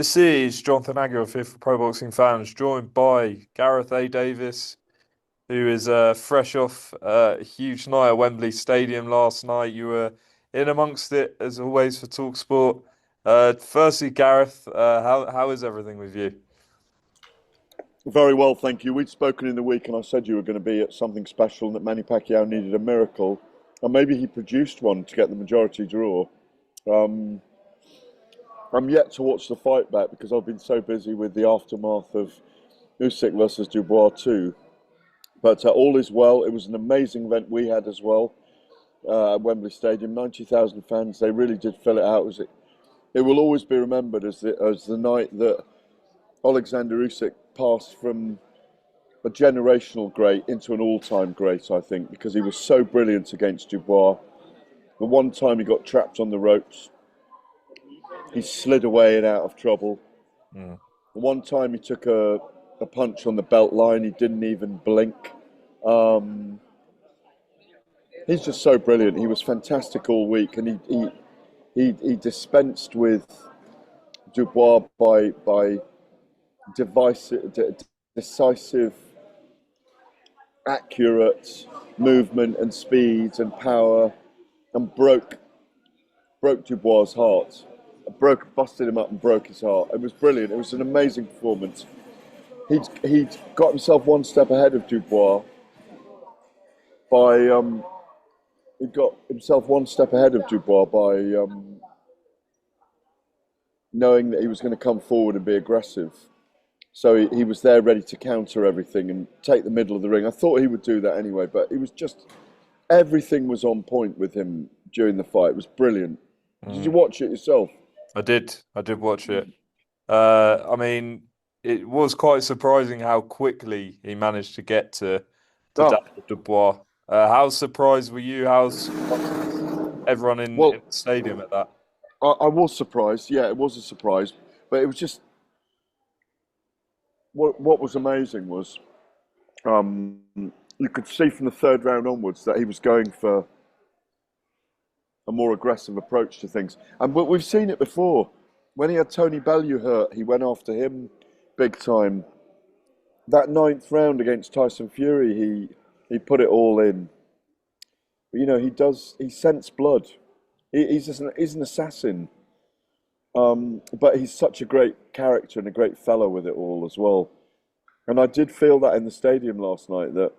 This is Jonathan Aguilar here for Pro Boxing Fans, joined by Gareth A Davies, who is fresh off a huge night at Wembley Stadium last night. You were in amongst it, as always, for TalkSport. Firstly, Gareth, how is everything with you? Very well, thank you. We'd spoken in the week, and I said you were going to be at something special, and that Manny Pacquiao needed a miracle, and maybe he produced one to get the majority draw. Um, I'm yet to watch the fight back because I've been so busy with the aftermath of Usyk versus Dubois too. But all is well. It was an amazing event we had as well at Wembley Stadium. 90,000 fans. They really did fill it out. It will always be remembered as the night that Oleksandr Usyk passed from a generational great into an all-time great, I think, because he was so brilliant against Dubois. The one time he got trapped on the ropes, he slid away and out of trouble. Mm. The one time he took a punch on the belt line, he didn't even blink. Um, he's just so brilliant. He was fantastic all week, and he dispensed with Dubois by decisive, accurate movement and speed and power, and broke Dubois' heart. Busted him up and broke his heart. It was brilliant. It was an amazing performance. He'd got himself one step ahead of Dubois by he got himself one step ahead of Dubois by knowing that he was going to come forward and be aggressive. So he was there ready to counter everything and take the middle of the ring. I thought he would do that anyway, but it was just everything was on point with him during the fight. It was brilliant. Did you Mm. watch it yourself? I did watch it. I mean, it was quite surprising how quickly he managed to get to Oh, Daniel Dubois. How surprised were you? How surprised was everyone in well, the stadium at that? I was surprised. Yeah, it was a surprise, but it was just what was amazing was you could see from the third round onwards that he was going for a more aggressive approach to things. And we've seen it before. When he had Tony Bellew hurt, he went after him big time. That ninth round against Tyson Fury, he put it all in. But, he scents blood. He's an assassin. But he's such a great character and a great fellow with it all as well. And I did feel that in the stadium last night that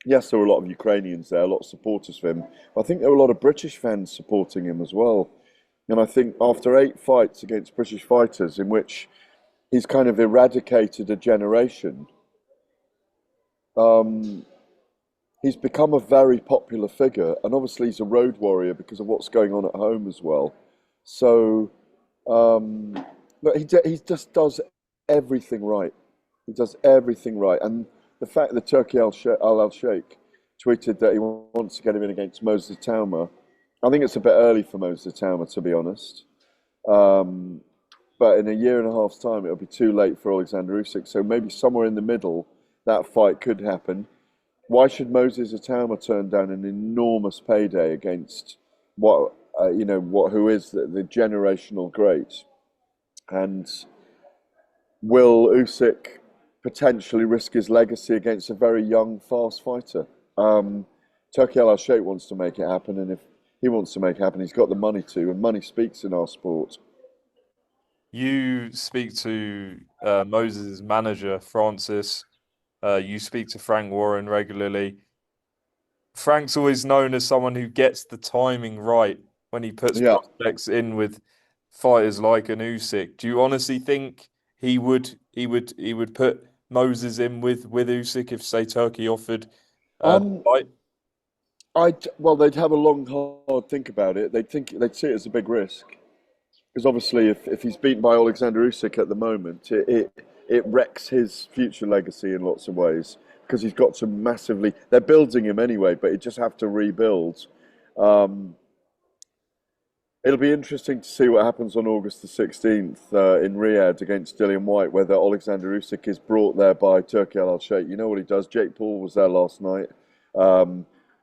yes, there were a lot of Ukrainians there, a lot of supporters for him. But I think there were a lot of British fans supporting him as well. And I think after 8 fights against British fighters, in which he's kind of eradicated a generation, um, he's become a very popular figure. And obviously, he's a road warrior because of what's going on at home as well. So, um, but he just does everything right. He does everything right. And the fact that Turkey Al Sheikh tweeted that he wants to get him in against Moses Tauma, I think it's a bit early for Moses Tauma, to be honest. Um, but in a year and a half's time, it'll be too late for Alexander Usyk. So maybe somewhere in the middle, that fight could happen. Why should Moses Tauma turn down an enormous payday against who is the generational great? And will Usyk potentially risk his legacy against a very young, fast fighter? Turkey Al Sheikh wants to make it happen, and if he wants to make it happen, he's got the money to, and money speaks in our sport. You speak to Moses' manager, Francis. You speak to Frank Warren regularly. Frank's always known as someone who gets the timing right when he puts Yeah. prospects in with fighters like an Usyk. Do you honestly think he would put Moses in with Usyk if, say, Turkey offered the Um, fight? well, they'd have a long, hard think about it. They'd see it as a big risk because obviously, if he's beaten by Alexander Usyk at the moment, it wrecks his future legacy in lots of ways because he's got to massively. They're building him anyway, but he just have to rebuild. Um, It'll be interesting to see what happens on August the 16th in Riyadh against Dillian White, whether Alexander Usyk is brought there by Turki Al Sheikh. You know what he does. Jake Paul was there last night,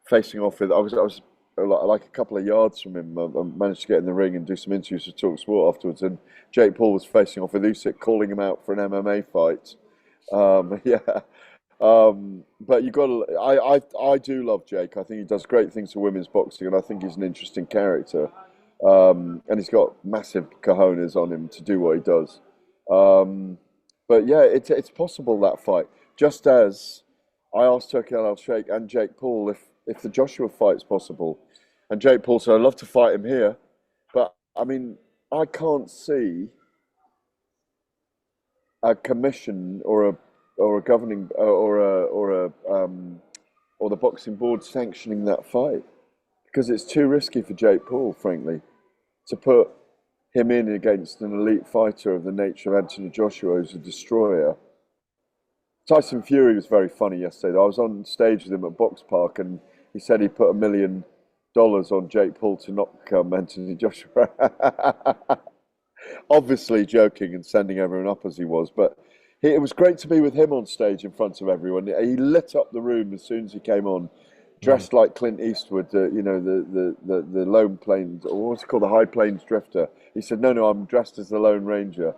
facing off with. I was like a couple of yards from him. I managed to get in the ring and do some interviews with Talk Sport afterwards. And Jake Paul was facing off with Usyk, calling him out for an MMA fight. Yeah. But you got to. I do love Jake. I think he does great things for women's boxing, and I think he's an interesting character. And he's got massive cojones on him to do what he does. Um, but yeah, it's possible that fight. Just as I asked Turki Al Sheikh and Jake Paul if the Joshua fight's possible, and Jake Paul said, "I'd love to fight him here," but I mean, I can't see a commission or a governing or the boxing board sanctioning that fight because it's too risky for Jake Paul, frankly, to put him in against an elite fighter of the nature of Anthony Joshua, who's a destroyer. Tyson Fury was very funny yesterday. I was on stage with him at Box Park, and he said he put $1 million on Jake Paul to knock Anthony Joshua. Obviously joking and sending everyone up as he was, but it was great to be with him on stage in front of everyone. He lit up the room as soon as he came on, Mm. dressed like Clint Eastwood, the Lone Plains, or what's it called, the High Plains Drifter. He said, no, I'm dressed as the Lone Ranger.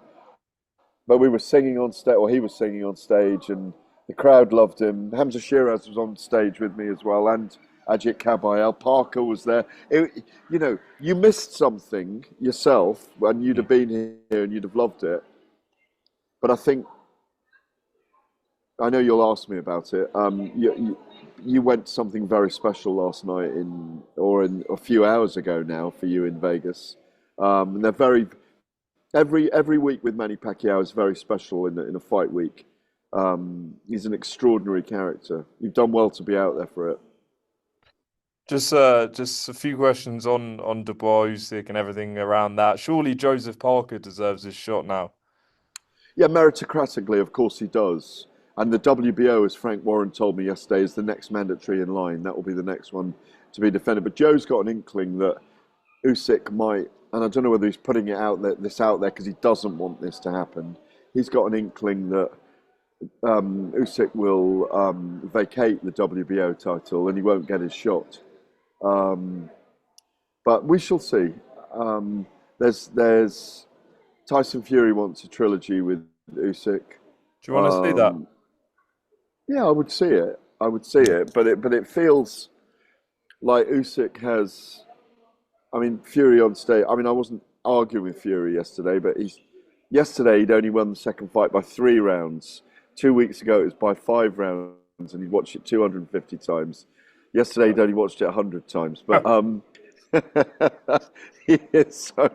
But we were singing on stage, or he was singing on stage, and the crowd loved him. Hamza Shiraz was on stage with me as well, and Ajit Kabayel. Parker was there. You missed something yourself, and you'd Mm. have been here and you'd have loved it. But I know you'll ask me about it. You went to something very special last night in a few hours ago now for you in Vegas. And they're every week with Manny Pacquiao is very special in a fight week. He's an extraordinary character. You've done well to be out there for it. Just a few questions on Dubois, Usyk, and everything around that. Surely Joseph Parker deserves his shot now. Yeah, meritocratically, of course he does. And the WBO, as Frank Warren told me yesterday, is the next mandatory in line. That will be the next one to be defended. But Joe's got an inkling that Usyk might, and I don't know whether he's putting this out there because he doesn't want this to happen. He's got an inkling that Usyk will vacate the WBO title and he won't get his shot. Um, but we shall see. There's Tyson Fury wants a trilogy with Usyk. Do you want to see that? Um, yeah, I would see it. I would see it, but it feels like Usyk has. I mean, Fury on stage. I mean, I wasn't arguing with Fury yesterday, but yesterday he'd only won the second fight by 3 rounds. 2 weeks ago it was by 5 rounds, and he'd watched it 250 times. Yesterday he'd only watched it 100 times. But he is so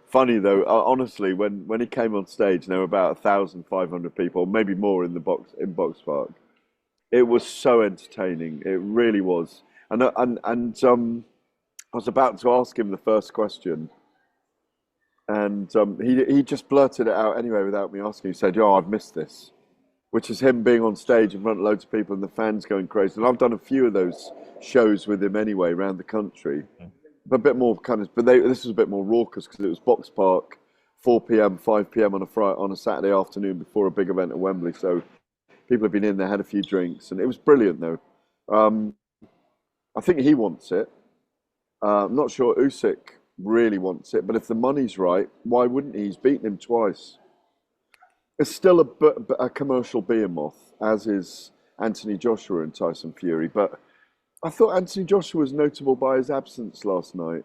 funny though. Honestly, when he came on stage, there were about 1,500 people, maybe more in Box Park. It was so entertaining. It really was. I was about to ask him the first question, and he just blurted it out anyway without me asking. He said, "Oh, I've missed this," which is him being on stage in front of loads of people and the fans going crazy. And I've done a few of those shows with him anyway around the country, but a bit more kind of. But this was a bit more raucous because it was Box Park, 4 p.m., 5 p.m. on a Saturday afternoon before a big event at Wembley. So people have been in there, had a few drinks, and it was brilliant though. I think he wants it. I'm not sure Usyk really wants it, but if the money's right, why wouldn't he? He's beaten him twice. It's still a commercial behemoth, as is Anthony Joshua and Tyson Fury. But I thought Anthony Joshua was notable by his absence last night.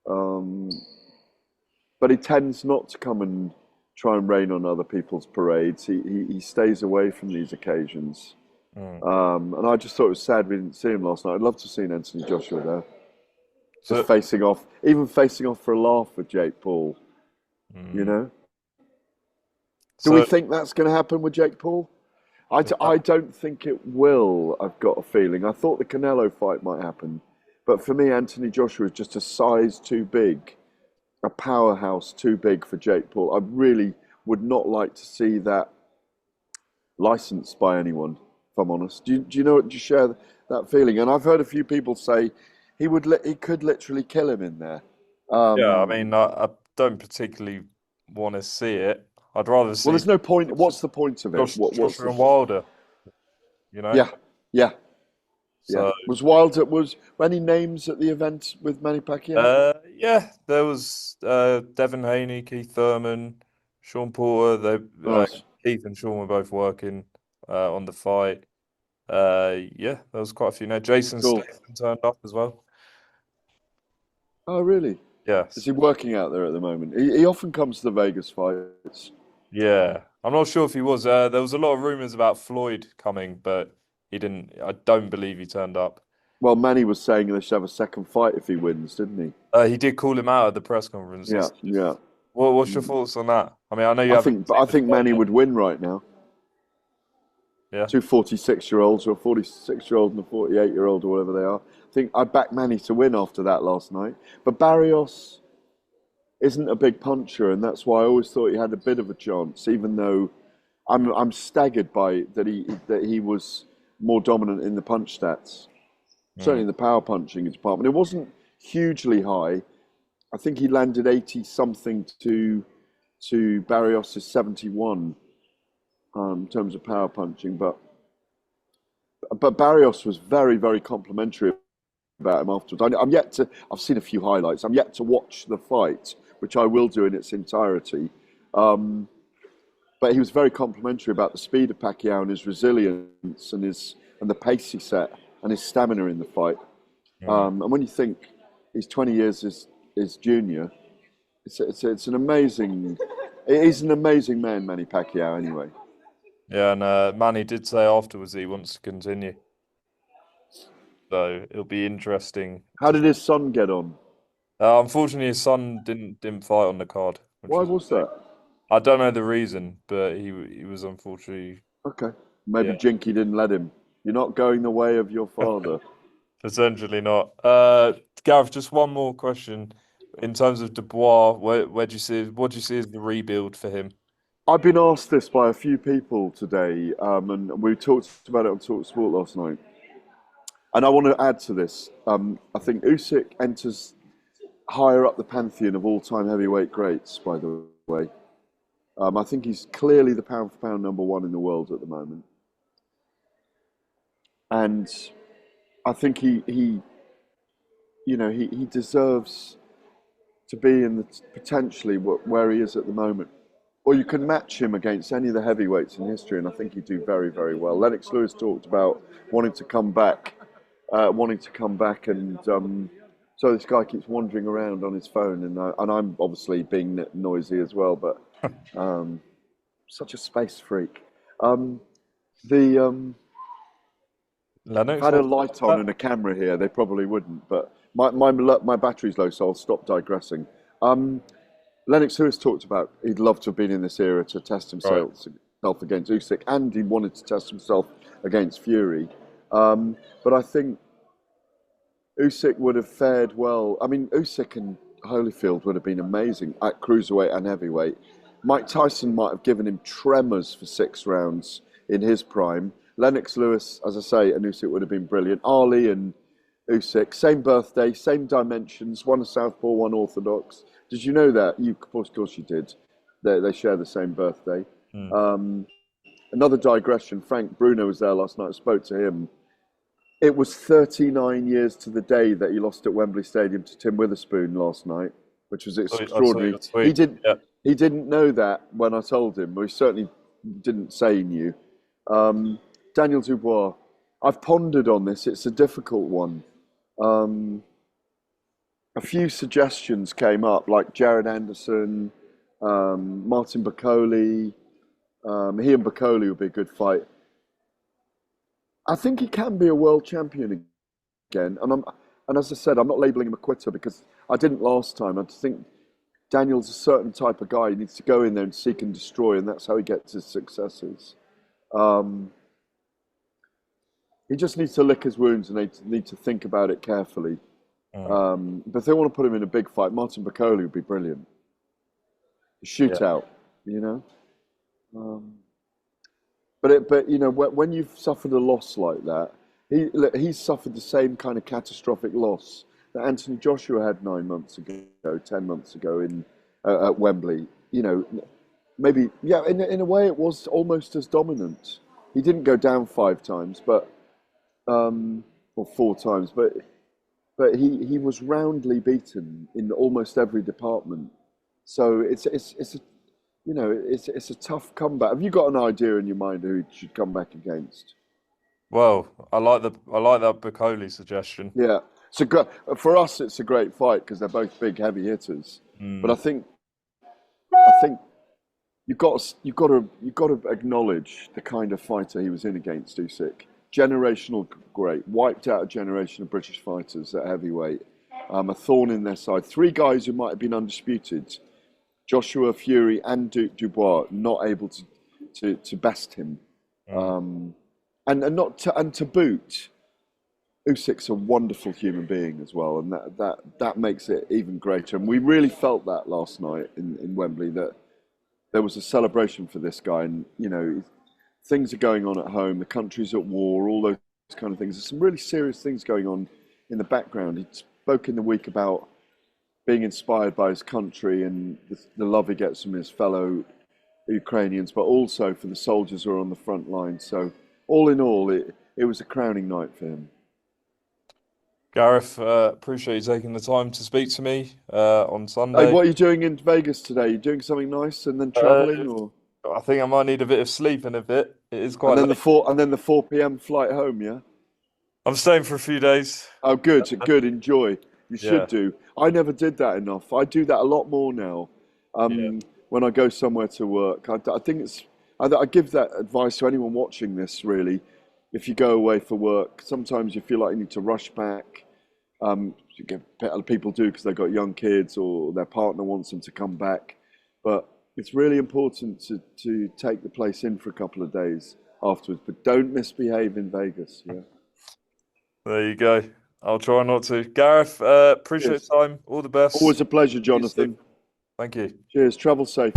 Um, but he tends not to come and try and rain on other people's parades. He stays away from these occasions. Mm. And I just thought it was sad we didn't see him last night. I'd love to have seen Anthony Joshua there. Just So, even facing off for a laugh with Jake Paul, you mm, know? Do we so think that's going to happen with Jake Paul? I don't think it will, I've got a feeling. I thought the Canelo fight might happen. But for me, Anthony Joshua is just a size too big, a powerhouse too big for Jake Paul. I really would not like to see that licensed by anyone, if I'm honest. Do you know? Do you share that feeling? And I've heard a few people say he could literally kill him in there. yeah, I Um, mean, I don't particularly want to see it. I'd rather well, see there's no point. What's the point of it? What's Joshua the? and Wilder, you know? Yeah, yeah. Yeah. So Was Wilder, was any names at the event with Manny Pacquiao? yeah, there was Devin Haney, Keith Thurman, Sean Porter. Nice. Keith and Sean were both working on the fight. Yeah, there was quite a few. Now Jason Cool. Statham turned up as well. Oh, really? Is Yes. he working out there at the moment? He often comes to the Vegas fights. Yeah, I'm not sure if he was. There was a lot of rumors about Floyd coming, but he didn't. I don't believe he turned up. Well, Manny was saying they should have a second fight if he wins, didn't He did call him out at the press conference. he? Yeah, yeah. What's your thoughts on that? I mean, I know you I haven't think, but seen I the think fight Manny yet. would win right now. Yeah. Two 46-year-olds or a 46-year-old and a 48-year-old or whatever they are. I think I backed Manny to win after that last night. But Barrios isn't a big puncher, and that's why I always thought he had a bit of a chance, even though I'm staggered by that he was more dominant in the punch stats, Mm. certainly in the power punching department. It wasn't hugely high. I think he landed 80 something to Barrios' 71 in terms of power punching, but Barrios was very, very complimentary about him afterwards. I'm yet to. I've seen a few highlights. I'm yet to watch the fight, which I will do in its entirety. Um, but he was very complimentary about the speed of Pacquiao and his resilience and the pace he set and his stamina in the fight. Mm. And when you think he's 20 years his junior, it's an amazing. He's an amazing man, Manny Pacquiao. Anyway, Yeah, and Manny did say afterwards that he wants to continue. So it'll be interesting how to. did his son get on? Unfortunately, his son didn't fight on the card, which Why was was a shame. that? I don't know the reason, but he was unfortunately, Okay, maybe yeah, Jinky didn't let him. You're not going the way of your father. potentially not. Gareth, just one more question. In terms of Dubois, where do you see what do you see as the rebuild for him? I've been asked this by a few people today, and we talked about it on Talk Sport last night. And I want to add to this. I think Usyk enters higher up the pantheon of all-time heavyweight greats. By the way, I think he's clearly the pound-for-pound number one in the world at the moment, and I think he deserves to be in the potentially where he is at the moment. Or you can match him against any of the heavyweights in history, and I think he'd do very, very well. Lennox Lewis talked about wanting to come back, and so this guy keeps wandering around on his phone, and I'm obviously being noisy as well, but um, such a space freak. Um, the If I Lennox had a wants to light come on back? and a camera here, they probably wouldn't. But my battery's low, so I'll stop digressing. Um, Lennox Lewis talked about he'd love to have been in this era to test Right. himself against Usyk, and he wanted to test himself against Fury. But I think Usyk would have fared well. I mean, Usyk and Holyfield would have been amazing at cruiserweight and heavyweight. Mike Tyson might have given him tremors for 6 rounds in his prime. Lennox Lewis, as I say, and Usyk would have been brilliant. Ali and Usyk, same birthday, same dimensions. One a southpaw, one orthodox. Did you know that? Of course, you did. They share the same birthday. Hmm. Um, Another digression. Frank Bruno was there last night. I spoke to him. It was 39 years to the day that he lost at Wembley Stadium to Tim Witherspoon last night, which was I saw extraordinary. your tweet. Yeah. He didn't know that when I told him, or he certainly didn't say he knew. Daniel Dubois, I've pondered on this. It's a difficult one. Um, a few suggestions came up, like Jared Anderson, Martin Bacoli. He and Bacoli would be a good fight. I think he can be a world champion again, and as I said, I'm not labelling him a quitter because I didn't last time. I think Daniel's a certain type of guy. He needs to go in there and seek and destroy, and that's how he gets his successes. Um, he just needs to lick his wounds and need to think about it carefully. Hmm. But if they want to put him in a big fight, Martin Bacoli would be brilliant. A Yeah. shootout, you know. Um, but when you've suffered a loss like that, he's suffered the same kind of catastrophic loss that Anthony Joshua had 9 months ago, 10 months ago at Wembley. Maybe yeah. In a way, it was almost as dominant. He didn't go down 5 times, but or 4 times, but he was roundly beaten in almost every department. So it's a it's a tough comeback. Have you got an idea in your mind who he should come back against? Well, I like that Bacoli suggestion. Yeah, for us. It's a great fight because they're both big, heavy hitters. But Mm. I think you've got to acknowledge the kind of fighter he was in against Usyk. Generational great, wiped out a generation of British fighters at heavyweight. A thorn in their side. Three guys who might have been undisputed: Joshua, Fury, and Dubois, not able to best him. Mm. And to boot, Usyk's a wonderful human being as well, and that makes it even greater. And we really felt that last night in Wembley, that there was a celebration for this guy, and things are going on at home, the country's at war, all those kind of things. There's some really serious things going on in the background. He spoke in the week about being inspired by his country and the love he gets from his fellow Ukrainians, but also for the soldiers who are on the front line. So all in all, it was a crowning night for him. Gareth, appreciate you taking the time to speak to me on Hey, Sunday. what are you doing in Vegas today? You doing something nice and then Uh, traveling, or I think I might need a bit of sleep in a bit. It is and quite then late. the 4 p.m. flight home? Yeah. I'm staying for a few days. Oh, good, good. Enjoy. You should Yeah, do. I never did that enough. I do that a lot more now. yeah. When I go somewhere to work, I think I give that advice to anyone watching this. Really, if you go away for work, sometimes you feel like you need to rush back. People do because they've got young kids or their partner wants them to come back. But it's really important to take the place in for a couple of days afterwards. But don't misbehave in Vegas. Yeah. There you go. I'll try not to. Gareth, appreciate Cheers. the time. All the best. Always a pleasure, See you soon. Jonathan. Thank you. Cheers. Travel safe.